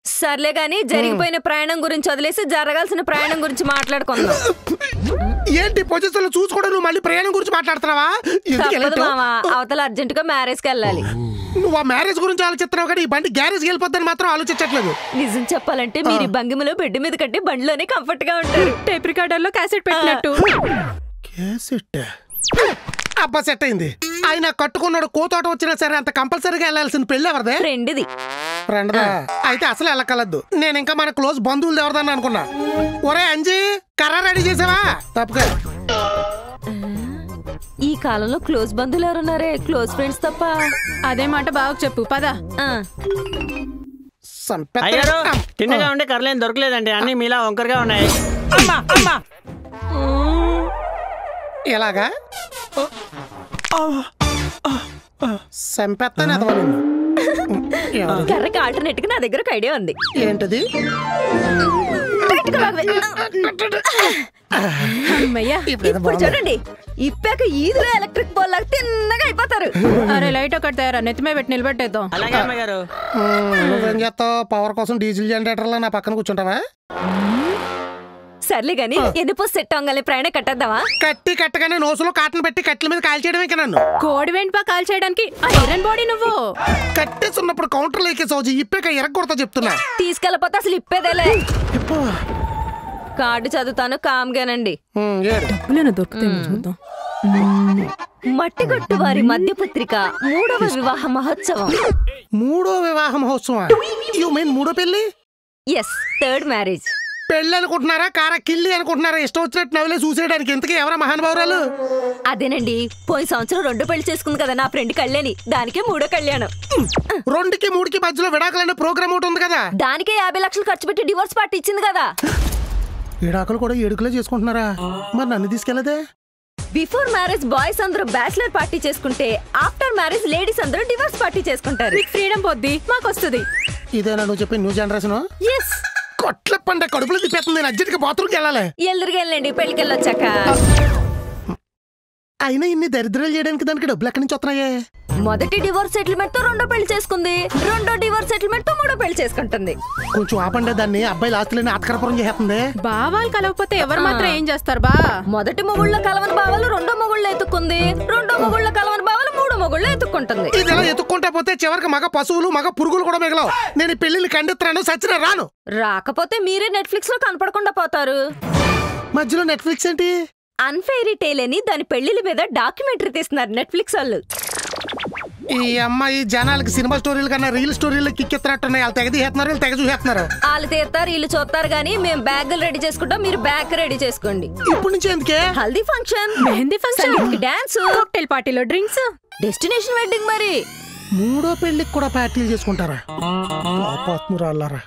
సర్లే గాని జరిగిపోయిన ప్రయాణం గురించి వదిలేసి జరగాల్సిన ప్రయాణం గురించి మాట్లాడుకుందాం. ఏంటి పొజిషన్లు చూసుకోవడం నువ్వు మళ్ళీ ప్రయాణం గురించి మాట్లాడుతున్నావా? అవతల అర్జెంట్ గా మ్యారేజ్ కి వెళ్ళాలి. నువ్వు ఆ మ్యారేజ్ గురించి ఆలోచిస్తున్నావు కానీ ఈ బండి గ్యారేజ్కి వెళ్ళిపోద్దని మాత్రం ఆలోచించట్లేదు. నిజం చెప్పాలంటే మీరు బంగిమలో బెడ్ మీద కట్టి బండిలోనే కంఫర్ట్ గా ఉంటారు. టేప్ రికార్డర్ లో క్యాసెట్ పెట్టినట్టు. క్యాసెట్ అబ్బా సెట్ అయింది. ఆయన కట్టుకున్నాడు కోతోట వచ్చినా సరే అంత కంపల్సరీగా వెళ్ళాల్సిన పెళ్లి ఎవరిదే? ఫ్రెండ్ది. ఫ్రెండ్దా? అయితే అసలు వెళ్ళకలద్దు. నేను ఇంకా మన క్లోజ్ బంధువులు ఎవరిదని అనుకున్నా. ఒరే అంజీ కర్ర రెడీ చేసావా? తప్పగా ఈ కాలంలో క్లోజ్ బంధువులు ఎవరున్నారే? క్లోజ్ ఫ్రెండ్స్ తప్ప. అదే మాట బాగా చెప్పు పద. తిన్నగా ఉండే కర్రలేం దొరకలేదండి, అన్ని మీలా వంకరగా ఉన్నాయి. ఎలాగా సంపెత్తాను ఎదవాలి. కర్రకి ఆల్టర్నేట్ గా నా దగ్గర ఒక ఐడియా ఉంది. ఏంటది? ఇప్పుడు చూడండి, ఇప్పాక ఈదులో ఎలక్ట్రిక్ పోల్ లాగా తిన్నగా అయిపోతారు. అరే లైట్ ఒకటి తయారా, నెత్తిమే పెట్టి నిలబెట్టేద్దాం. నువ్వేం చేస్తావు? పవర్ కోసం డీజిల్ జనరేటర్ లో నా పక్కన కూర్చుంటావా? సర్లే గాని ఎన్నిపో సెట్ అవ్వగానే ప్రయాణం కట్టేద్దామా? కట్టగానే నోసులో కాటన్ పెట్టి కట్టెల మీద కాల్ చేయడమే కదా. నన్ను కోడి వెంట కాల్ చేయడానికి ఐరన్ బాడీ నువ్వు కట్టేస్తున్నప్పుడు కౌంటర్ లేకే సౌజీ ఇప్పేక ఎరగొడతా చెప్తున్నా. తీసుకెళ్ళపోతే అసలు ఇప్పేదేలే. కార్డు చదువుతాను కామ్గానండి. మట్టిగొట్టు వారి మధ్యపత్రిక 3వ వివాహ మహోత్సవం. 3వ వివాహ మహోత్సవం? యు మీన్ మూడో పెళ్లి? Yes, third marriage. పెళ్ళి అనుకుంటున్నారా కారా కిల్లి అనుకుంటున్నారా? ఇష్టం వచ్చినట్టు నవ్వులే చూసేయడానికి. ఇంతకీ ఎవరా మహానుభావురాలు? అదేనండి, పోయిన సంవత్సరం 2 పెళ్లి చేసుకుంది కదా నా ఫ్రెండ్ కళ్యాణి. దానికే 3వ కళ్యాణం. 2కి 3కి మధ్యలో విడాకులనే ప్రోగ్రామ్ ఒకటి ఉంది కదా. దానికే 50 లక్షలు ఖర్చు పెట్టి డివోర్స్ పార్టీ ఇచ్చింది కదా. విడాకులు కూడా ఏడుకులే చేసుకుంటున్నారా? మరి నన్ను తీసుకెళ్లదే? బిఫోర్ మ్యారేజ్ బాయ్స్ అందరూ బ్యాచిలర్ పార్టీ చేసుకుంటే ఆఫ్టర్ మ్యారేజ్ లేడీస్ అందరూ డివోర్స్ పార్టీ చేసుకుంటారు. ఫ్రీడమ్ పొద్ది మాకు వస్తుంది. ఇదేనా నువ్వు చెప్పి న్యూ జనరేషన్? ఎస్. కొట్ల పండ కడుపులో తిప్పేస్తుంది. నేను అర్జెంట్గా బాత్రూమ్కి వెళ్ళాలి. ఎల్లురుగా వెళ్ళండి పెళ్లికి వెళ్ళొచ్చాక. అయినా ఇన్ని దరిద్రాలు చేయడానికి దానికి డబ్బులు ఎక్కడి నుంచి వస్తున్నాయే? మొదటి డివోర్స్ సెటిల్మెంట్ తో 2వ పెళ్లి చేసుకుంది. 2వ డివోర్స్ సెటిల్మెంట్ తో 3వ పెళ్లి చేసుకుంటుంది. కొంచెం ఆపండి దాన్ని. అబ్బాయి ఆస్తులని ఆత్కరపురం చేస్తుంది. బావాలు కలవకపోతే ఎవరు మాత్రం ఏం చేస్తారు బా? మొదటి మొగుళ్ళ కలవని బావాలు 2వ మొగుళ్ళు ఎత్తుక్కుంది. 2వ మొగుళ్ళ కలవని బావాలు 3వ మొగుళ్ళు ఎత్తుక్కుంటుంది. ఇది ఎలా ఎత్తుక్కుంటా పోతే చివరికి మగ పశువులు మగ పురుగులు కూడా మిగలవు. నేను ఈ పెళ్లిని ఖండిస్తున్నాను. సచిన రాను. రాకపోతే మీరే నెట్ఫ్లిక్స్ లో కనపడకుండా పోతారు. మధ్యలో నెట్ఫ్లిక్స్ ఏంటి? అన్ఫెయిరీ టేల్ అని దాని పెళ్లిల మీద డాక్యుమెంటరీ తీస్తున్నారు నెట్ఫ్లిక్స్ వాళ్ళు. ఈ అమ్మాయి జనాలకి సినిమా స్టోరీలు కన్నా రీల్ స్టోరీలు కిక్కెత్తినట్టున్నాయి. వాళ్ళు తెగ తీస్తున్నారు, వీళ్ళు తెగ చూసేస్తున్నారు. వాళ్ళు తీస్తారు, వీళ్ళు చూస్తారు. గానీ మేము బ్యాగులు రెడీ చేసుకుంటాం, మీరు బ్యాగ్ రెడీ చేసుకోండి. ఇప్పటి నుంచి ఎందుకే? Haldi function, mehndi function, dance, cocktail పార్టీలో డ్రింక్స్, డెస్టినేషన్ వెడ్డింగ్. మరి 3వ పెళ్లికి కూడా పార్టీలు చేసుకుంటారా? పాపాత్మురాళ్ళారా.